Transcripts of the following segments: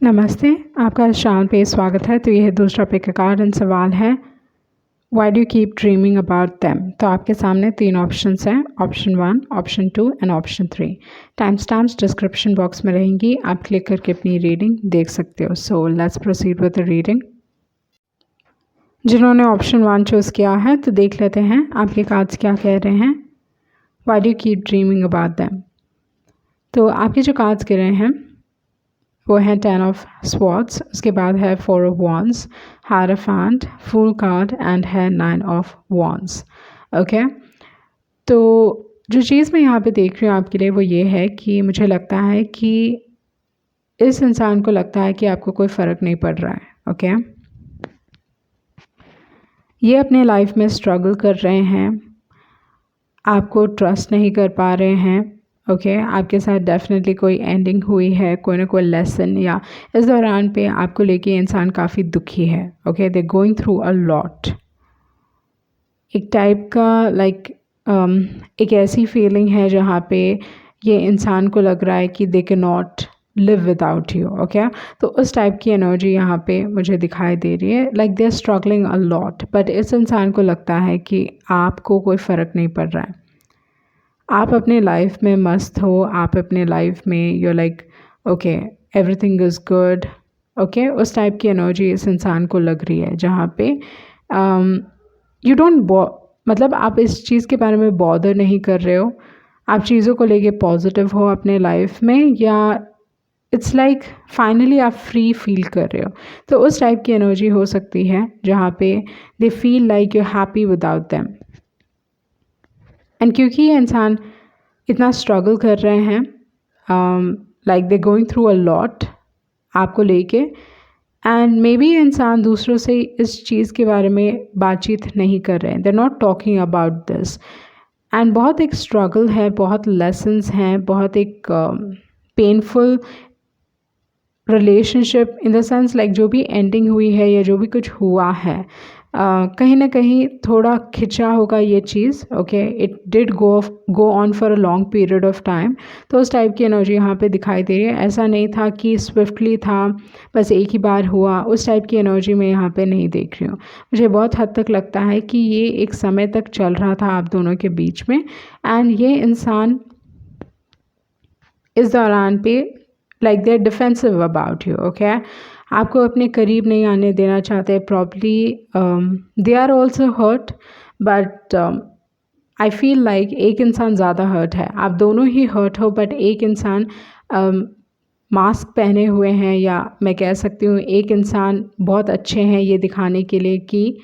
नमस्ते, आपका इस चैनल पे स्वागत है। तो ये है दूसरा पिक कार्ड एंड सवाल है why do you keep dreaming about them. तो आपके सामने 3 ऑप्शंस हैं, option 1, option 2 and option 3। Time stamps description box में रहेंगी, आप क्लिक करके अपनी रीडिंग देख सकते हो। So let's proceed with the reading. जिन्होंने ऑप्शन 1 चूज़ किया है तो देख लेते हैं आपके कार्ड्स क्या कह रहे हैं। Why do you keep dreaming about them. तो आपके जो कार्ड्स गिरे हैं वो है 10 ऑफ स्वॉर्ड्स, उसके बाद है 4 of wands, hierophant, fool card and है 9 ऑफ वॉन्ड्स। ओके, तो जो चीज़ मैं यहाँ पे देख रही हूँ आपके लिए वो ये है कि मुझे लगता है कि इस इंसान को लगता है कि आपको कोई फ़र्क नहीं पड़ रहा है। ओके, ये अपने लाइफ में स्ट्रगल कर रहे हैं, आपको ट्रस्ट नहीं कर पा रहे हैं। ओके, आपके साथ डेफिनेटली कोई एंडिंग हुई है, कोई ना कोई लेसन, या इस दौरान पे आपको लेके इंसान काफ़ी दुखी है। Okay, they going through a lot. एक टाइप का एक ऐसी फीलिंग है जहाँ पे ये इंसान को लग रहा है कि they can not live without you. Okay, तो उस टाइप की एनर्जी यहाँ पे मुझे दिखाई दे रही है। Like they are struggling a lot, but इस इंसान को लगता है कि आपको कोई फ़र्क नहीं पड़ रहा है, आप अपने लाइफ में मस्त हो, आप अपने लाइफ में you like okay everything is good. Okay, उस टाइप की एनर्जी इस इंसान को लग रही है जहाँ पे यू डोंट मतलब आप इस चीज़ के बारे में बॉदर नहीं कर रहे हो, आप चीज़ों को लेके पॉजिटिव हो अपने लाइफ में, या इट्स लाइक फाइनली आप फ्री फील कर रहे हो। तो उस टाइप की एनर्जी हो सकती है जहाँ पे दे feel like you happy without them. And क्योंकि ये इंसान इतना स्ट्रगल कर रहे हैं, like they going through a lot आपको लेके, एंड मे बी ये इंसान दूसरों से इस चीज़ के बारे में बातचीत नहीं कर रहे हैं, they are not talking about this. And बहुत एक स्ट्रगल है, बहुत लेसन्स हैं, बहुत एक painful relationship in the sense like जो भी एंडिंग हुई है या जो भी कुछ हुआ है, कहीं ना कहीं थोड़ा खिंचा होगा ये चीज़। Okay, it did go on for a long period of time. तो उस टाइप की एनर्जी यहाँ पे दिखाई दे रही है। ऐसा नहीं था कि स्विफ्टली था, बस एक ही बार हुआ, उस टाइप की एनर्जी मैं यहाँ पे नहीं देख रही हूँ। मुझे बहुत हद तक लगता है कि ये एक समय तक चल रहा था आप दोनों के बीच में, एंड ये इंसान इस दौरान पे like they are defensive about you. Okay, आपको अपने करीब नहीं आने देना चाहते probably. They are also hurt, but I feel like एक इंसान ज़्यादा हर्ट है। आप दोनों ही हर्ट हो, बट एक इंसान मास्क पहने हुए हैं, या मैं कह सकती हूँ एक इंसान बहुत अच्छे हैं ये दिखाने के लिए कि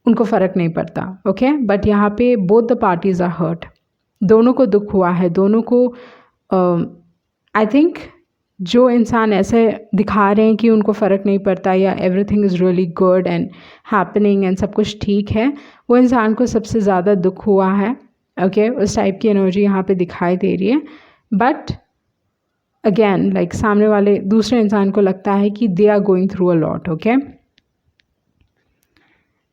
उनको फ़र्क नहीं पड़ता। ओके, बट यहाँ पे both the parties are hurt, दोनों को दुख हुआ है, दोनों को आई थिंक जो इंसान ऐसे दिखा रहे हैं कि उनको फ़र्क नहीं पड़ता या everything is really good and happening and सब कुछ ठीक है, वो इंसान को सबसे ज़्यादा दुख हुआ है। ओके, उस टाइप की एनर्जी यहाँ पे दिखाई दे रही है। बट अगेन लाइक सामने वाले दूसरे इंसान को लगता है कि they are going through a lot. Okay,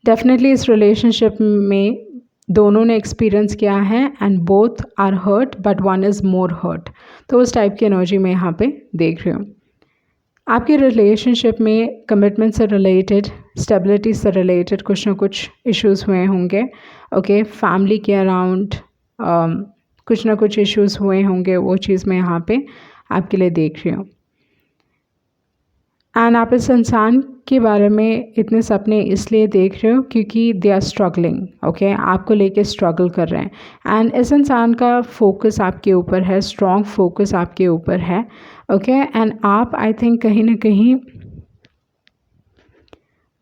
definitely इस रिलेशनशिप में दोनों ने एक्सपीरियंस किया है and both are hurt, but one is more hurt. तो उस टाइप की एनर्जी मैं यहाँ पे देख रही हूँ। आपके रिलेशनशिप में कमिटमेंट से रिलेटेड, स्टेबिलिटी से रिलेटेड कुछ ना कुछ इश्यूज़ हुए होंगे। ओके, फैमिली के अराउंड कुछ ना कुछ इश्यूज़ हुए होंगे, वो चीज़ मैं यहाँ पे आपके लिए देख रही हूँ। एंड आप इस इंसान के बारे में इतने सपने इसलिए देख रहे हो क्योंकि दे आर स्ट्रगलिंग। ओके, आपको लेके स्ट्रगल कर रहे हैं, एंड इस इंसान का फोकस आपके ऊपर है, स्ट्रॉन्ग फोकस आपके ऊपर है। ओके, एंड आप आई थिंक कहीं ना कहीं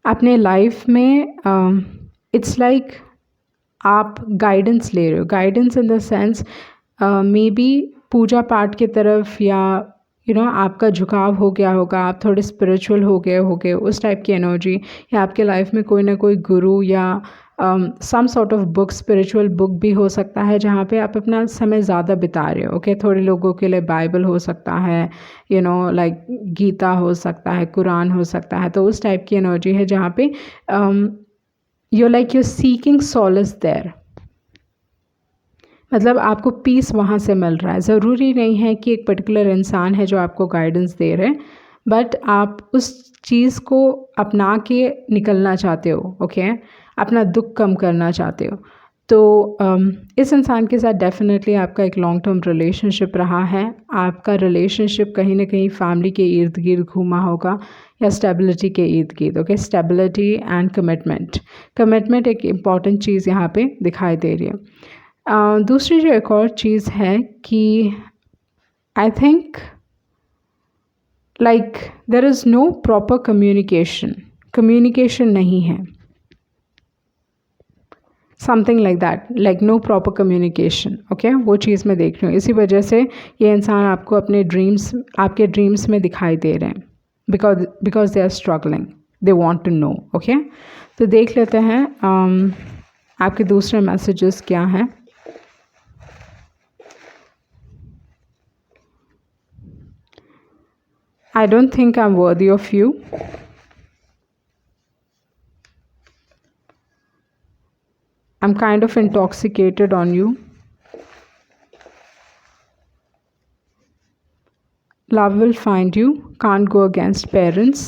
अपने लाइफ में इट्स लाइक आप गाइडेंस ले रहे हो, guidance in the sense maybe पूजा पाठ की तरफ, या आपका झुकाव हो गया होगा, आप थोड़े स्पिरिचुअल हो गए होगे, उस टाइप की एनर्जी, या आपके लाइफ में कोई ना कोई गुरु या some sort of book, spiritual book भी हो सकता है जहाँ पे आप अपना समय ज़्यादा बिता रहे हो। ओके, थोड़े लोगों के लिए बाइबल हो सकता है, लाइक गीता हो सकता है, कुरान हो सकता है। तो उस टाइप की एनर्जी है जहाँ पे you're सीकिंग solace देयर, मतलब आपको पीस वहाँ से मिल रहा है। ज़रूरी नहीं है कि एक पर्टिकुलर इंसान है जो आपको गाइडेंस दे रहे हैं, बट आप उस चीज़ को अपना के निकलना चाहते हो, ओके, अपना दुख कम करना चाहते हो। तो इस इंसान के साथ डेफिनेटली आपका एक लॉन्ग टर्म रिलेशनशिप रहा है। आपका रिलेशनशिप कहीं ना कहीं फैमिली के इर्द गिर्द घूमा होगा या स्टेबिलिटी के इर्द गिर्द, okay. Stability and commitment, commitment एक इम्पॉर्टेंट चीज़ यहाँ पे दिखाई दे रही है। दूसरी जो एक और चीज़ है कि I think like there is no proper communication, communication नहीं है, something like that, like no proper communication, okay. वो चीज़ मैं देख रही हूँ। इसी वजह से ये इंसान आपको अपने ड्रीम्स, आपके ड्रीम्स में दिखाई दे रहे हैं, because they are struggling, they want to know, okay. तो देख लेते हैं आपके दूसरे मैसेजेस क्या हैं। I don't think I'm worthy of you. I'm kind of intoxicated on you. Love will find you. Can't go against parents.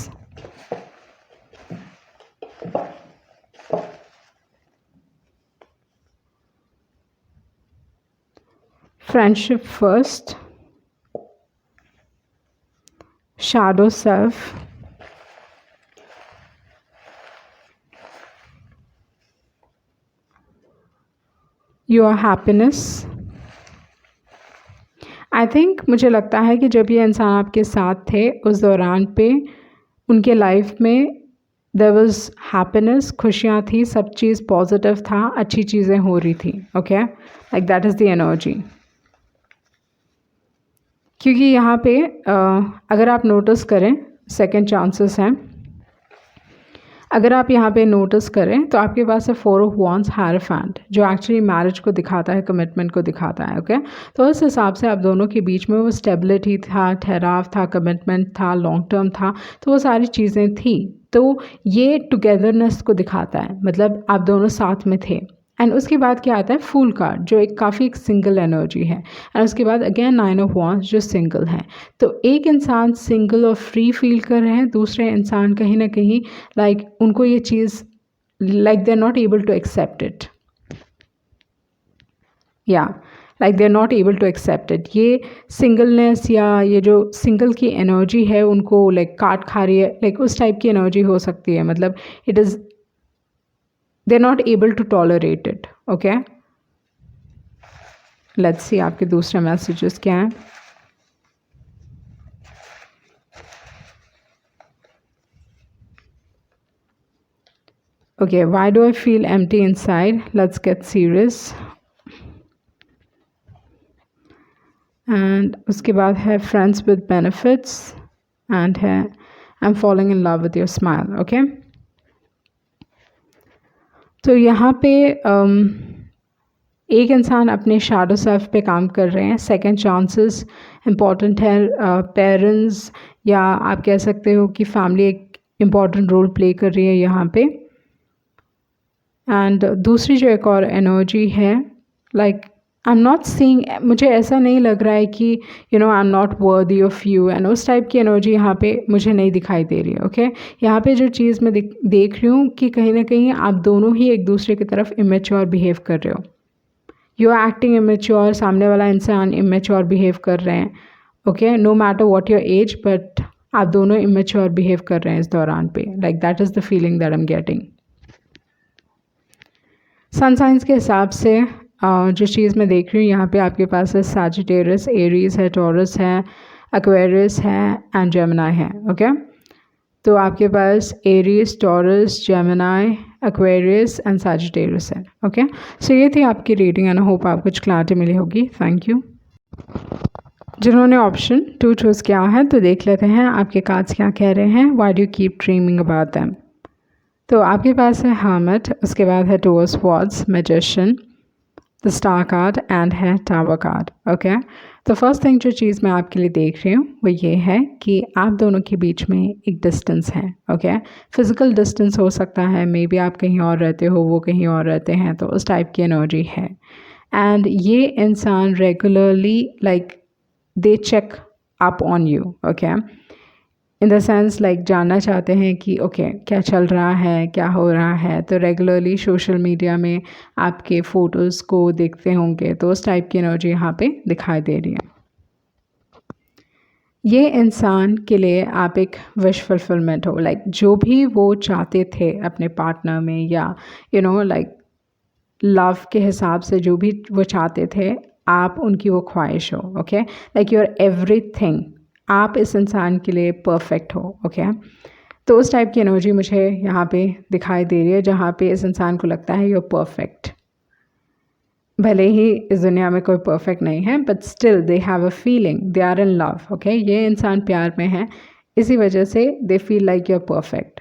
Friendship first. Shadow self. Your happiness. I think मुझे लगता है कि जब ये इंसान आपके साथ थे उस दौरान पे उनके लाइफ में देयर वाज हैप्पीनेस, खुशियाँ थी, सब चीज़ पॉजिटिव था, अच्छी चीज़ें हो रही थी, okay, like that is the energy. क्योंकि यहाँ पे अगर आप नोटिस करें सेकंड चांसेस हैं, अगर आप यहाँ पे नोटिस करें तो आपके पास है 4 ऑफ वॉन्ड्स, हायरफेंट, जो एक्चुअली मैरिज को दिखाता है, कमिटमेंट को दिखाता है, ओके। तो उस हिसाब से आप दोनों के बीच में वो स्टेबिलिटी था, ठहराव था, कमिटमेंट था, लॉन्ग टर्म था, तो वो सारी चीज़ें थी। तो ये टुगेदरनेस को दिखाता है, मतलब आप दोनों साथ में थे। एंड उसके बाद क्या आता है, फूल कार्ड, जो एक काफ़ी एक सिंगल एनर्जी है। एंड उसके बाद अगेन 9 ऑफ वॉन्ड्स, जो सिंगल है। तो एक इंसान सिंगल और फ्री फील कर रहे हैं, दूसरे इंसान कहीं ना कहीं लाइक उनको ये चीज़ like they are not able to accept it, या like they are not able to accept it. ये सिंगलनेस या ये जो सिंगल की एनर्जी है उनको लाइक काट खा रही है, लाइक उस टाइप की एनर्जी हो सकती है, मतलब it is they're not able to tolerate it, okay। let's see आपके दूसरे मैसेजेस क्या हैं। okay, why do I feel empty inside? let's get serious। and उसके बाद है friends with benefits and है I'm falling in love with your smile, okay। तो यहाँ पे एक इंसान अपने शैडो सेल्फ पे काम कर रहे हैं। सेकंड चांसेस इम्पॉर्टेंट है, पेरेंट्स या आप कह सकते हो कि फैमिली एक इम्पॉर्टेंट रोल प्ले कर रही है यहाँ पे। एंड दूसरी जो एक और एनर्जी है, like I am not seeing, मुझे ऐसा नहीं लग रहा है कि you know I am not worthy of you, and उस टाइप की एनर्जी यहाँ पे मुझे नहीं दिखाई दे रही है, ओके। यहाँ पे जो चीज़ मैं देख रही हूँ कि कहीं ना कहीं आप दोनों ही एक दूसरे की तरफ इमेच्योर बिहेव कर रहे हो, यू आर एक्टिंग इमेच्योर, सामने वाला इंसान इमेच्योर बिहेव कर रहे हैं, okay, no matter what your age, but आप दोनों इमेच्योर बिहेव कर रहे हैं इस दौरान पे, like that is the feeling that I am getting. Sun साइंस के हिसाब से जो चीज़ मैं देख रही हूँ यहाँ पे आपके पास है सैजिटेरियस, एरीज है, टॉरस है, एक्वेरियस है एंड जेमिनी है, ओके। तो आपके पास Aries, Taurus, Gemini, Aquarius and Sagittarius है, ओके। सो ये थी आपकी रीडिंग एंड आई होप आपको कुछ क्लैरिटी मिली होगी। Thank you. जिन्होंने ऑप्शन 2 चूज़ किया है तो देख लेते हैं आपके कार्ड्स क्या कह रहे हैं। Why do you keep dreaming about them. तो आपके पास है हर्मिट, उसके बाद है 2 of swords, magician, the star card and है टावर कार्ड, ओके। तो फर्स्ट थिंग जो चीज़ मैं आपके लिए देख रही हूँ वो ये है कि आप दोनों के बीच में एक डिस्टेंस है, ओके। फिज़िकल डिस्टेंस हो सकता है, मे बी आप कहीं और रहते हो, वो कहीं और रहते हैं, तो उस टाइप की एनर्जी है। एंड ये इंसान regularly like they check up on you, okay. In the sense like जानना चाहते हैं कि ओके क्या चल रहा है, क्या हो रहा है। तो रेगुलरली सोशल मीडिया में आपके फ़ोटोज़ को देखते होंगे, तो उस टाइप की एनर्जी यहाँ पे दिखाई दे रही है। ये इंसान के लिए आप एक विश फुलफिलमेंट हो, लाइक जो भी वो चाहते थे अपने पार्टनर में, या लाइक लव के हिसाब से जो भी वो चाहते थे, आप उनकी वो ख्वाहिश हो। ओके, लाइक यूर एवरीथिंग, आप इस इंसान के लिए परफेक्ट हो। ओके, तो उस टाइप की एनर्जी मुझे यहाँ पे दिखाई दे रही है, जहाँ पे इस इंसान को लगता है यूर परफेक्ट। भले ही इस दुनिया में कोई परफेक्ट नहीं है, but still they have a feeling, they are in love. Okay, ये इंसान प्यार में है, इसी वजह से they feel like you are perfect.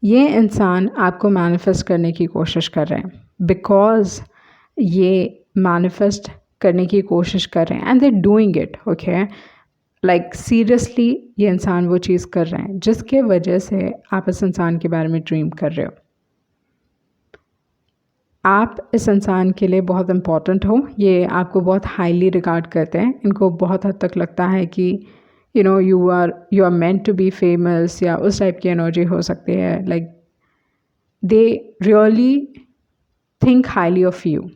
ये इंसान आपको मैनिफेस्ट करने की कोशिश कर रहे हैं, बिकॉज ये मैनिफेस्ट करने की कोशिश कर रहे हैं and they doing it. Okay, like seriously ये इंसान वो चीज़ कर रहे हैं जिसके वजह से आप इस इंसान के बारे में ड्रीम कर रहे हो। आप इस इंसान के लिए बहुत इम्पॉर्टेंट हो, ये आपको बहुत हाईली रिगार्ड करते हैं। इनको बहुत हद तक लगता है कि you are meant to be famous, या उस टाइप की एनर्जी हो सकती है। Like they really think highly of you.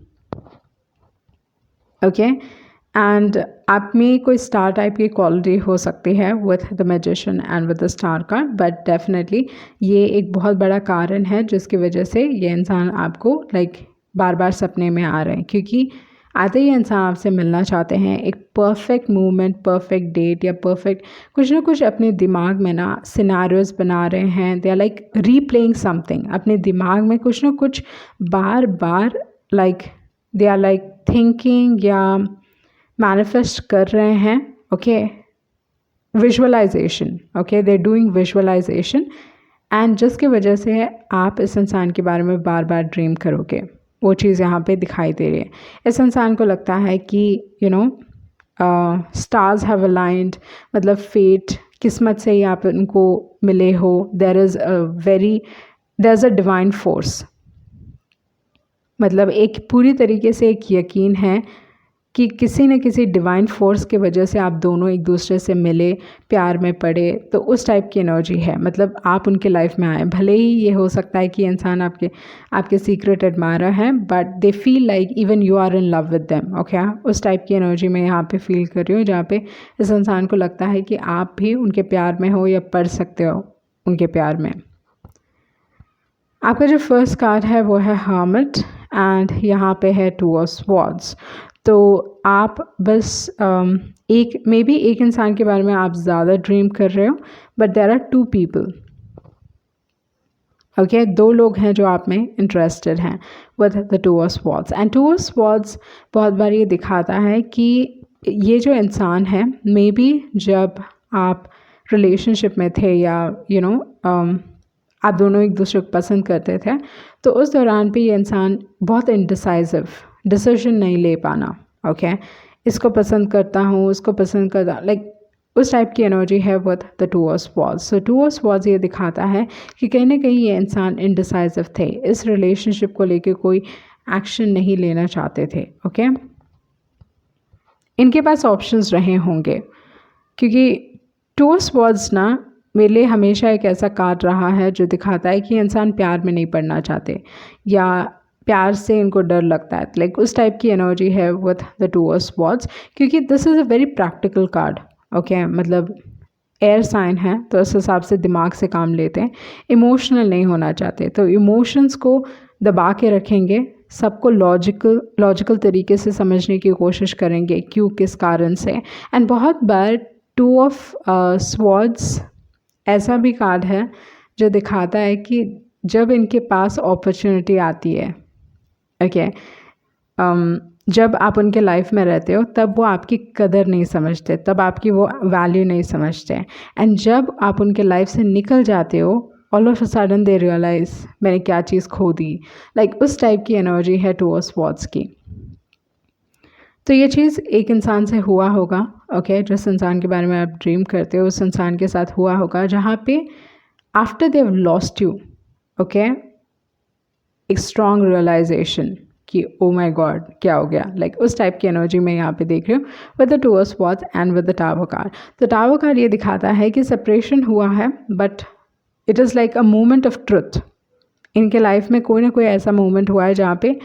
Okay, and आप में कोई स्टार टाइप की क्वालिटी हो सकती है with the magician and with the star card, but definitely ये एक बहुत बड़ा कारण है जिसकी वजह से ये इंसान आपको लाइक बार बार सपने में आ रहे हैं, क्योंकि आते ही इंसान आपसे मिलना चाहते हैं। एक परफेक्ट मूवमेंट, परफेक्ट डेट, या परफेक्ट कुछ ना कुछ अपने दिमाग में ना सिनारियोज बना रहे हैं। They are like replaying something, अपने दिमाग में कुछ ना कुछ बार बार like they are like thinking या मैनिफेस्ट कर रहे हैं। Okay, visualisation, okay, they doing visualisation, and जिसकी वजह से आप इस इंसान के बारे में बार बार ड्रीम करोगे। वो चीज़ यहाँ पे दिखाई दे रही है। इस इंसान को लगता है कि स्टार्स हैव अलाइंड, मतलब फेट, किस्मत से ही आप उनको मिले हो। There is a divine force, मतलब एक पूरी तरीके से एक यकीन है कि किसी न किसी डिवाइन फोर्स की वजह से आप दोनों एक दूसरे से मिले, प्यार में पड़े। तो उस टाइप की एनर्जी है, मतलब आप उनके लाइफ में आए। भले ही ये हो सकता है कि इंसान आपके सीक्रेट एडमायरर हैं, but they feel like even you are in love with them. Okay, उस टाइप की एनर्जी मैं यहाँ पे फील कर रही हूँ, जहाँ पे इस इंसान को लगता है कि आप भी उनके प्यार में हो या पढ़ सकते हो उनके प्यार में। आपका जो फर्स्ट कार्ड है वो है हर्मिट, एंड यहाँ पे है टू ऑफ स्वॉर्ड्स। तो आप बस मे बी एक इंसान के बारे में आप ज़्यादा ड्रीम कर रहे हो, but there are two people. Okay, दो लोग हैं जो आप में इंटरेस्टेड हैं with the two of swords. And two of swords बहुत बार ये दिखाता है कि ये जो इंसान है, मे बी जब आप रिलेशनशिप में थे, या आप दोनों एक दूसरे को पसंद करते थे, तो उस दौरान पे ये इंसान बहुत इनडिसाइसिव, डिसीजन नहीं ले पाना। ओके, इसको पसंद करता हूँ, उसको पसंद करता, लाइक उस टाइप की एनर्जी है with the two of swords. So to of swords ये दिखाता है कि कहीं ना कहीं ये इंसान इनडिसाइसिव थे, इस रिलेशनशिप को लेके कोई एक्शन नहीं लेना चाहते थे। ओके, इनके पास ऑप्शंस रहे होंगे, क्योंकि टू ऑफ स्वॉर्ड्स ना मेरे लिए हमेशा एक ऐसा कार्ड रहा है जो दिखाता है कि इंसान प्यार में नहीं पड़ना चाहते, या प्यार से इनको डर लगता है। लाइक उस टाइप की एनर्जी है with the two of swords, क्योंकि this is a very practical card. Okay, मतलब एयर साइन है, तो इस हिसाब से दिमाग से काम लेते हैं, इमोशनल नहीं होना चाहते। तो इमोशंस को दबा के रखेंगे, सबको लॉजिकल तरीके से समझने की कोशिश करेंगे, क्यों, किस कारण से। एंड बहुत बार टू ऑफ स्वॉर्ड्स ऐसा भी कार्ड है जो दिखाता है कि जब इनके पास अपॉर्चुनिटी आती है, ओके, जब आप उनके लाइफ में रहते हो, तब वो आपकी कदर नहीं समझते, तब आपकी वो वैल्यू नहीं समझते। एंड जब आप उनके लाइफ से निकल जाते हो, all of a sudden they realise मैंने क्या चीज़ खो दी। लाइक उस टाइप की एनर्जी है टू ऑफ स्वॉर्ड्स की। तो ये चीज़ एक इंसान से हुआ होगा, ओके, जिस इंसान के बारे में आप ड्रीम करते हो उस इंसान के साथ हुआ होगा, जहाँ पे after they have lost you, okay, एक स्ट्रॉन्ग रियलाइजेशन कि ओ माई गॉड क्या हो गया, लाइक उस टाइप की एनर्जी में यहाँ पे देख रही हूँ with the two of swords and with the tower card. तो टावर कार्ड ये दिखाता है कि सेपरेशन हुआ है but it is like a moment of truth. इनके लाइफ में कोई ना कोई ऐसा मोमेंट हुआ है जहाँ पे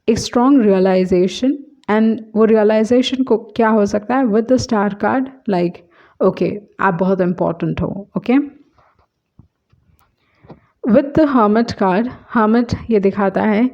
एक स्ट्रॉन्ग रियलाइजेशन, एंड वो रियलाइजेशन को क्या हो सकता है with the star card, like okay आप बहुत इम्पॉर्टेंट हो। Okay with the hermit card, hermit ये दिखाता है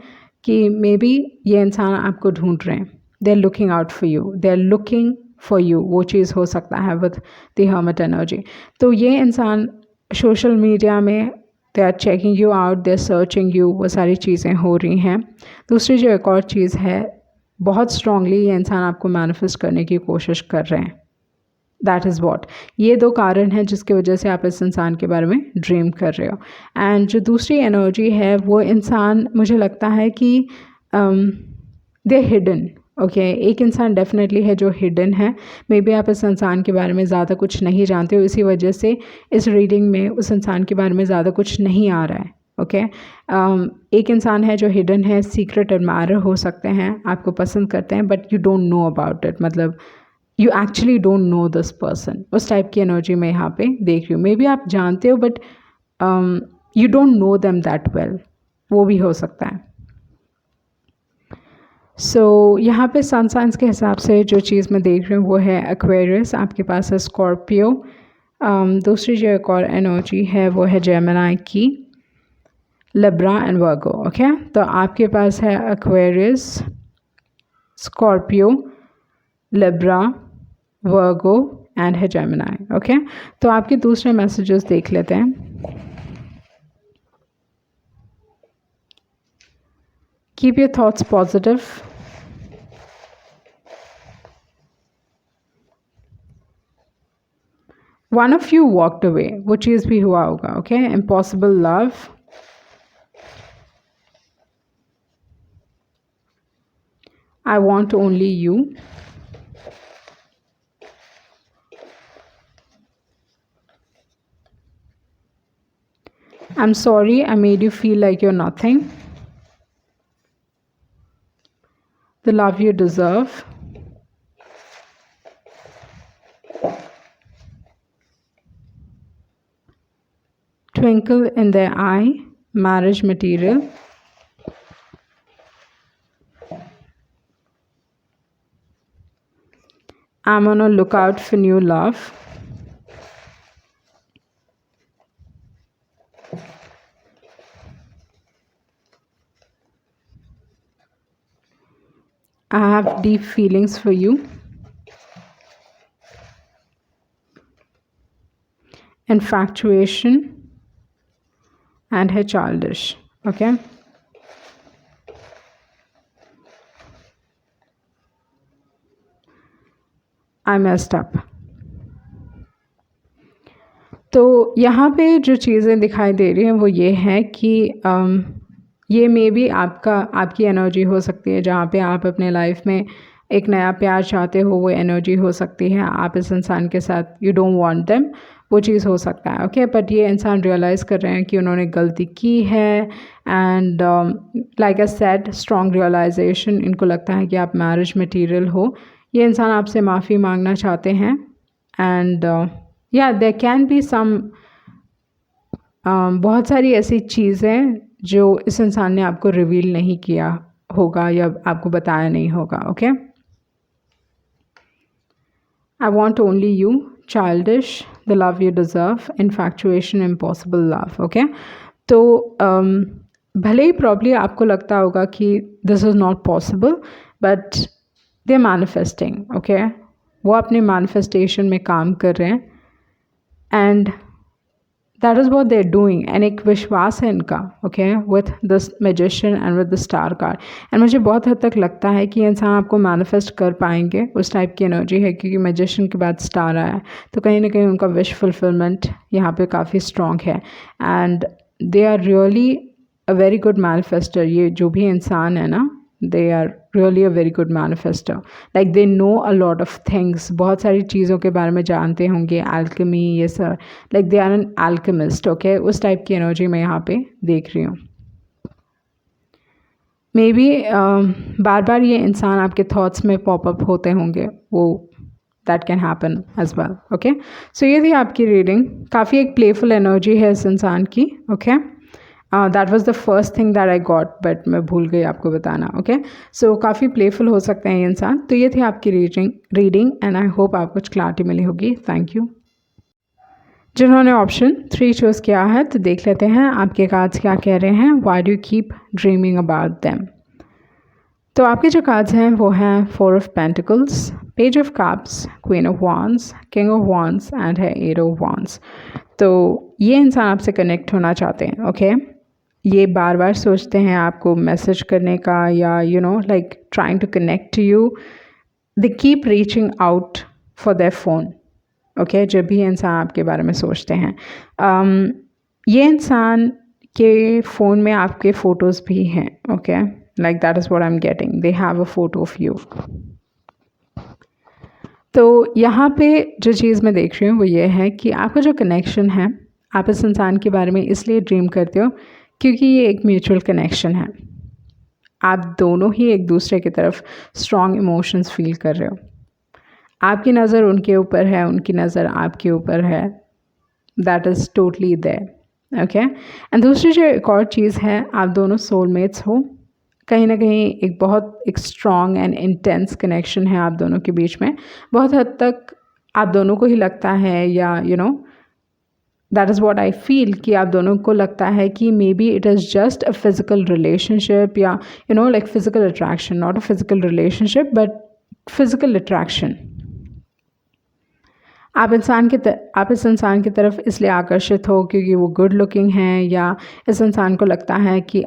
कि मे बी ये इंसान आपको ढूंढ रहे हैं, they are looking out for you, they are looking for you, वो चीज़ हो सकता है विद द हर्मिट एनर्जी। तो ये इंसान सोशल मीडिया में they are checking you out, they are searching you, वो सारी चीज़ें हो रही हैं। दूसरी जो एक और चीज़ है, बहुत स्ट्रांगली ये इंसान आपको मैनिफेस्ट करने की कोशिश कर रहे हैं। दैट इज़ वॉट, ये दो कारण हैं जिसकी वजह से आप इस इंसान के बारे में ड्रीम कर रहे हो। एंड जो दूसरी एनर्जी है वो इंसान, मुझे लगता है कि दे हिडन। ओके एक इंसान डेफिनेटली है जो हिडन है, मे बी आप इस इंसान के बारे में ज़्यादा कुछ नहीं जानते हो, इसी वजह से इस रीडिंग में उस इंसान के बारे में ज़्यादा कुछ नहीं आ रहा है। ओके एक इंसान है जो हिडन है, सीक्रेट एडमायरर हो सकते हैं, आपको पसंद करते हैं but you don't know about it, मतलब you actually don't know this person, उस टाइप की एनर्जी में यहाँ पे देख रही हूँ। मे बी आप जानते हो but you don't know them that well, वो भी हो सकता है। सो यहाँ पे सन साइंस के हिसाब से जो चीज़ मैं देख रही हूँ वो है एक्वेरियस, आपके पास है स्कॉर्पियो। दूसरी जो एक और एनर्जी है वो है जेमिनी की, लिब्रा एंड वर्गो। ओके तो आपके पास है Aquarius, Scorpio, Libra, Virgo and है जेमिनी। ओके तो आपके दूसरे मैसेजेस देख लेते हैं। Keep your thoughts positive, one of you walked away, वो चीज़ भी हुआ होगा। Okay impossible love, I want only you, I'm sorry I made you feel like you're nothing, the love you deserve, twinkle in their eye, marriage material, I'm on a lookout for new love, I have deep feelings for you, infatuation and है childish. Okay I messed up. तो यहाँ पे जो चीज़ें दिखाई दे रही हैं वो ये है कि ये मे बी आपकी एनर्जी हो सकती है जहाँ पे आप अपने लाइफ में एक नया प्यार चाहते हो, वो एनर्जी हो सकती है। आप इस इंसान के साथ यू डोंट वांट देम, वो चीज़ हो सकता है। ओके बट ये इंसान रियलाइज़ कर रहे हैं कि उन्होंने गलती की है and like a sad strong realisation, इनको लगता है कि आप मैरिज मटीरियल हो। ये इंसान आपसे माफ़ी मांगना चाहते हैं एंड या देयर कैन बी सम बहुत सारी ऐसी चीज़ें जो इस इंसान ने आपको रिवील नहीं किया होगा या आपको बताया नहीं होगा। Okay I want only you, childish, the love you deserve, infatuation, impossible love. Okay तो भले ही प्रॉब्ली आपको लगता होगा कि this is not possible but they are manifesting. Okay वो अपने मैनिफेस्टेशन में काम कर रहे हैं and that is what they are doing, and एक विश्वास है इनका। Okay with this magician and with the star card, and मुझे बहुत हद तक लगता है कि इंसान आपको मैनिफेस्ट कर पाएंगे, उस टाइप की एनर्जी है क्योंकि मैजिशियन के बाद स्टार आया है। तो कहीं ना कहीं उनका विश फुलफिलमेंट यहाँ पे काफ़ी स्ट्रॉन्ग है and they are really a very good manifester. ये जो भी इंसान है ना, they are really a very good manifestor, like they know a lot of things, बहुत सारी चीज़ों के बारे में जानते होंगे, alchemy ये सब, like they are an alchemist. okay उस टाइप की एनर्जी मैं यहाँ पे देख रही हूँ। मे बी बार बार ये इंसान आपके थॉट्स में पॉपअप होते होंगे, वो that can happen as well. Okay, so ये थी आपकी रीडिंग। काफ़ी एक प्लेफुल एनर्जी है इस इंसान की। Okay, that was the first thing that I got, but मैं भूल गई आपको बताना। ओके, सो काफ़ी प्लेफुल हो सकते हैं ये इंसान। तो ये थी आपकी रीडिंग एंड आई होप आपको कुछ क्लैरिटी मिली होगी। Thank you. जिन्होंने ऑप्शन 3 चूज़ किया है, तो देख लेते हैं आपके कार्ड्स क्या कह रहे हैं। Why do you keep dreaming about them? तो आपके जो कार्ड्स हैं वो हैं 4 of pentacles, page of cups, queen of wands, king of wands and है 8 ऑफ वांड्स। तो ये इंसान आपसे कनेक्ट होना चाहते हैं। ओके, ये बार बार सोचते हैं आपको मैसेज करने का, या like trying to connect to you. They keep reaching out for their phone. Okay, जब भी इंसान आपके बारे में सोचते हैं, ये इंसान के फ़ोन में आपके फ़ोटोज़ भी हैं। Okay, like that is what I am getting, they have a photo of you. तो यहाँ पे जो चीज़ मैं देख रही हूँ वो ये है कि आपका जो कनेक्शन है, आप इस इंसान के बारे में इसलिए ड्रीम करते हो क्योंकि ये एक म्यूचुअल कनेक्शन है। आप दोनों ही एक दूसरे की तरफ स्ट्रॉन्ग इमोशंस फील कर रहे हो। आपकी नज़र उनके ऊपर है, उनकी नज़र आपके ऊपर है। That is totally there. Okay, and दूसरी जो एक और चीज़ है, आप दोनों सोलमेट्स हो। कहीं ना कहीं एक स्ट्रॉन्ग एंड इंटेंस कनेक्शन है आप दोनों के बीच में। बहुत हद तक आप दोनों को ही लगता है, या that is what I feel, कि आप दोनों को लगता है कि maybe it is just a physical relationship, या like physical attraction, not a physical relationship but physical attraction. आप इस इंसान की तरफ इसलिए आकर्षित हो क्योंकि वो गुड लुकिंग हैं, या इस इंसान को लगता है कि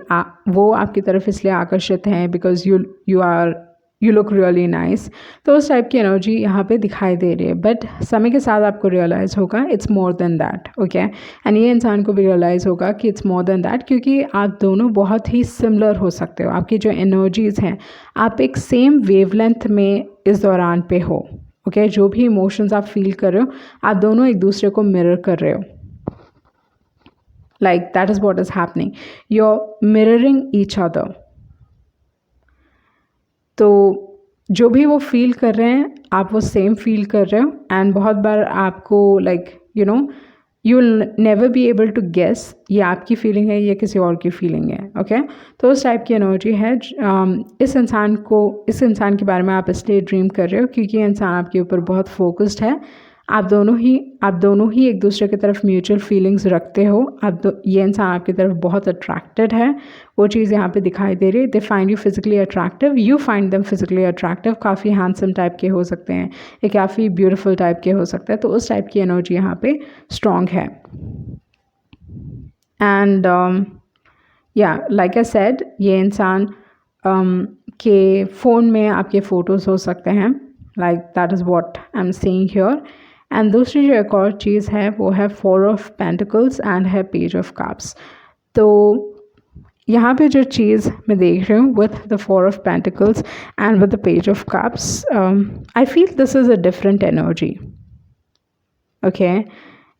वो आपकी तरफ इसलिए आकर्षित हैं because you look really nice. तो उस टाइप की एनर्जी यहाँ पे दिखाई दे रही है। बट समय के साथ आपको रियलाइज़ होगा it's more than that. Okay, and ये इंसान को भी रियलाइज़ होगा कि इट्स मोर देन दैट, क्योंकि आप दोनों बहुत ही सिमिलर हो सकते हो। आपकी जो एनर्जीज़ हैं, आप एक सेम वेवलेंथ में इस दौरान पे हो। ओके, जो भी इमोशंस आप फील कर रहे हो, आप दोनों एक दूसरे को मिरर कर रहे हो। Like that is what is happening, you are mirroring each other. तो जो भी वो फील कर रहे हैं, आप वो सेम फील कर रहे हो। एंड बहुत बार आपको like you will never be able to guess ये आपकी फीलिंग है या किसी और की फीलिंग है। ओके, तो उस टाइप की एनर्जी है। इस इंसान के बारे में आप इसलिए ड्रीम कर रहे हो क्योंकि ये इंसान आपके ऊपर बहुत फोकस्ड है। आप दोनों ही एक दूसरे की तरफ म्यूचुअल फीलिंग्स रखते हो। ये इंसान आपकी तरफ बहुत अट्रैक्टेड है, वो चीज़ यहाँ पे दिखाई दे रही है। They find you physically attractive, you find them physically attractive. काफ़ी हैंडसम टाइप के हो सकते हैं, ये काफ़ी ब्यूटीफुल टाइप के हो सकते हैं। तो उस टाइप की एनर्जी यहाँ पे स्ट्रॉन्ग है। एंड या लाइक आई सेड, ये इंसान के फ़ोन में आपके फ़ोटोज़ हो सकते हैं। Like that is what I am seeing here. And दूसरी जो एक और चीज़ है वो है 4 ऑफ पेंटिकल्स एंड है पेज ऑफ कप्स। तो यहाँ पे जो चीज़ मैं देख रही हूँ with the 4 of pentacles and with the page of cups, I feel this is a different energy. Okay,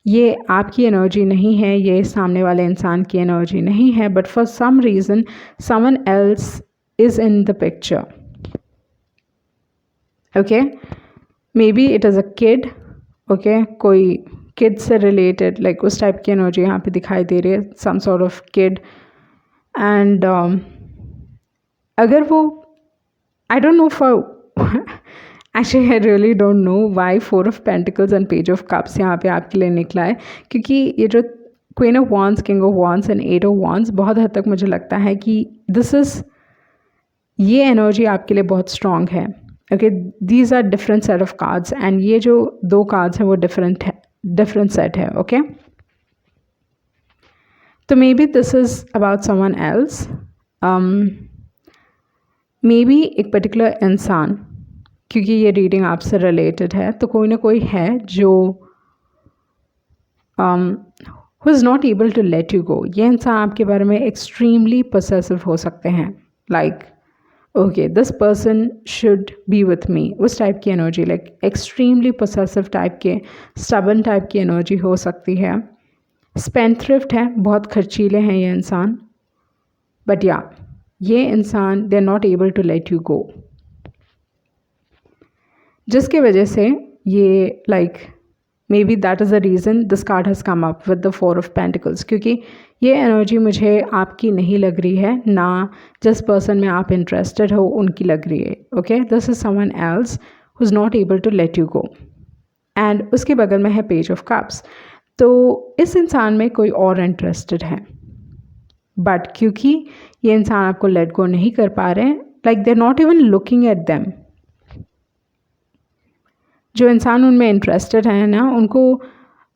ये आपकी एनर्जी नहीं है, ये सामने वाले इंसान की एनर्जी नहीं है, but for some reason someone else is in the picture. Okay, maybe it is a kid. Okay, कोई किड से रिलेटेड लाइक उस टाइप की एनर्जी यहाँ पे दिखाई दे रही है, some sort of kid. And अगर वो I don't know for actually I really don't know why 4 of pentacles and page of cups यहाँ पे आपके लिए निकला है, क्योंकि ये जो queen of wands, king of wands and 8 of wands, बहुत हद तक मुझे लगता है कि ये एनर्जी आपके लिए बहुत स्ट्रॉन्ग है। Okay, these are different set of cards and ये जो 2 कार्ड्स हैं वो डिफरेंट सेट है। ओके, तो may be this is about someone else. May be एक पर्टिकुलर इंसान, क्योंकि ये रीडिंग आपसे रिलेटेड है, तो कोई ना कोई है जो who is not able to let you go. ये इंसान आपके बारे में एक्सट्रीमली पोसेसिव हो सकते हैं। Like okay, this person should be with me, उस टाइप की energy, like extremely possessive type के, स्टबन टाइप की एनर्जी हो सकती है। स्पेंथ्रिफ्ट है, बहुत खर्चीले हैं ये इंसान। बट या ये इंसान they are not able to let you go, जिसके वजह से ये like maybe that is the reason this card has come up with the 4 of pentacles, क्योंकि ये एनर्जी मुझे आपकी नहीं लग रही है, ना जिस पर्सन में आप इंटरेस्टेड हो उनकी लग रही है. Okay, this is someone else who is not able to let you go. And उसके बगल में है पेज ऑफ कप्स. तो इस इंसान में कोई और इंटरेस्टेड है, बट क्योंकि ये इंसान आपको लेट गो नहीं कर पा रहे हैं, like they are not even looking at them. जो इंसान उनमें इंटरेस्टेड है ना, उनको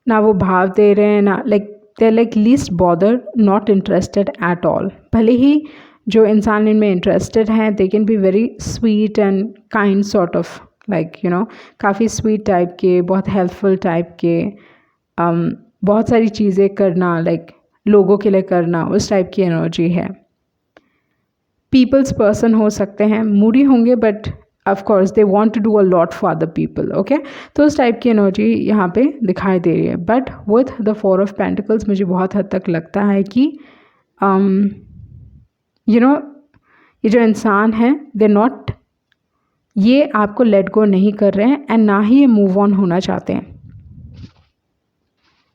ना वो भाव दे रहे हैं, ना like they like least bother, not interested at all. भले ही जो इंसान इनमें इंटरेस्टेड हैं they can be very sweet and kind sort of, like you know, काफ़ी स्वीट टाइप के, बहुत हेल्पफुल टाइप के, बहुत सारी चीज़ें करना, लाइक लोगों के लिए करना, उस टाइप की एनर्जी है. पीपल्स पर्सन हो सकते हैं, मूडी होंगे, but of course they want to do a lot for other people. Okay, तो उस टाइप की एनर्जी यहाँ पे दिखाई दे रही है. But with the 4 of pentacles मुझे बहुत हद तक लगता है कि यू नो, ये जो इंसान है दे नॉट, ये आपको लेट गो नहीं कर रहे हैं एंड ना ही ये मूव ऑन होना चाहते हैं.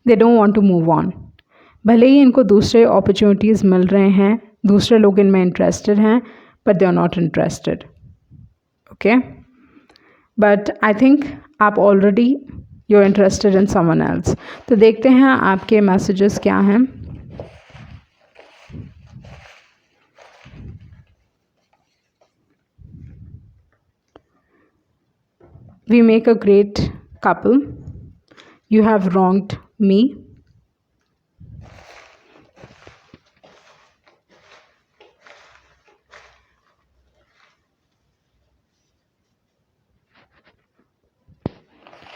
They don't want to move on. भले ही इनको दूसरे अपॉर्चुनिटीज़ मिल रहे हैं, दूसरे लोग इनमें इंटरेस्टेड हैं, but they are not interested. Okay, but I think आप already you are interested in someone else. तो देखते हैं आपके मैसेजेस क्या हैं. We make a great couple. You have wronged me.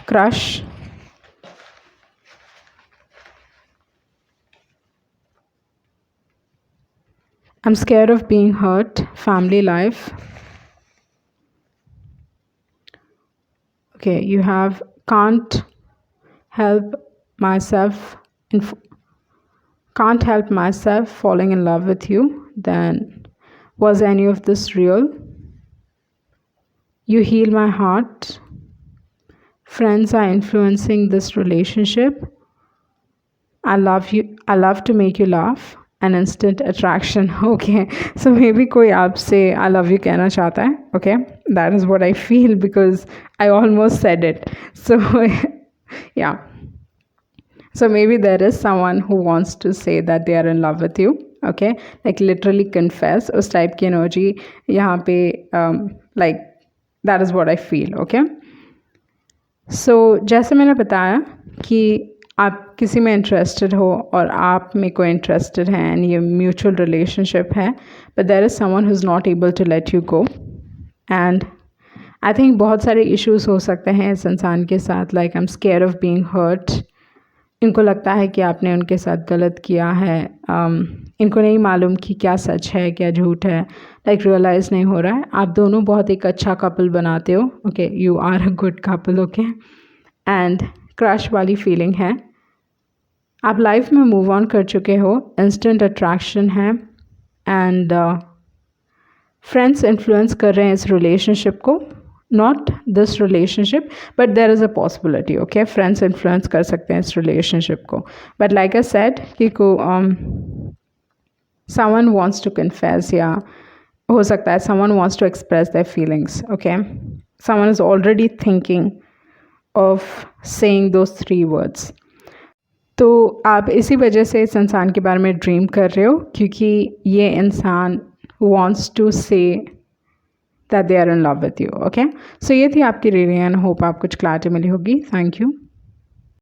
Crush. I'm scared of being hurt. Family life. Okay, you have can't help myself falling in love with you. Then was any of this real? You heal my heart. Friends are influencing this relationship. I love you. I love to make you laugh. An instant attraction. Okay, so maybe कोई आपसे I love you कहना चाहता है. Okay, that is what I feel because I almost said it. So yeah, so maybe there is someone who wants to say that they are in love with you. Okay, like literally confess. उस type की energy यहाँ पे like that is what I feel. Okay, so जैसे मैंने बताया कि आप किसी में इंटरेस्टेड हो और आप में कोई इंटरेस्टेड हैं एंड ये म्यूचुअल रिलेशनशिप है, but there is someone who is not able to let you go. And I think बहुत सारे इश्यूज हो सकते हैं इस इंसान के साथ, like I am scare of being hurt. इनको लगता है कि आपने उनके साथ गलत किया है. इनको नहीं मालूम कि क्या सच है क्या झूठ है, लाइक रियलाइज़ नहीं हो रहा है. आप दोनों बहुत एक अच्छा कपल बनाते हो. Okay, you are a good couple. Okay, and crush वाली फीलिंग है. आप लाइफ में मूव ऑन कर चुके हो. इंस्टेंट अट्रैक्शन है एंड फ्रेंड्स इन्फ्लुएंस कर रहे हैं इस रिलेशनशिप को. Not this relationship but there is a possibility. Okay, friends influence कर सकते हैं इस रिलेशनशिप को. बट लाइक आई सेड कि समवन वांट्स टू कन्फेस, या हो सकता है someone wants to express their feelings. Okay, someone is already thinking of saying those 3 words. तो आप इसी वजह से इस इंसान के बारे में ड्रीम कर रहे हो, क्योंकि ये इंसान wants to say that they are in love with you. Okay, so ये थी आपकी रीडिंग एंड होप आप कुछ क्लैरिटी मिली होगी. Thank you.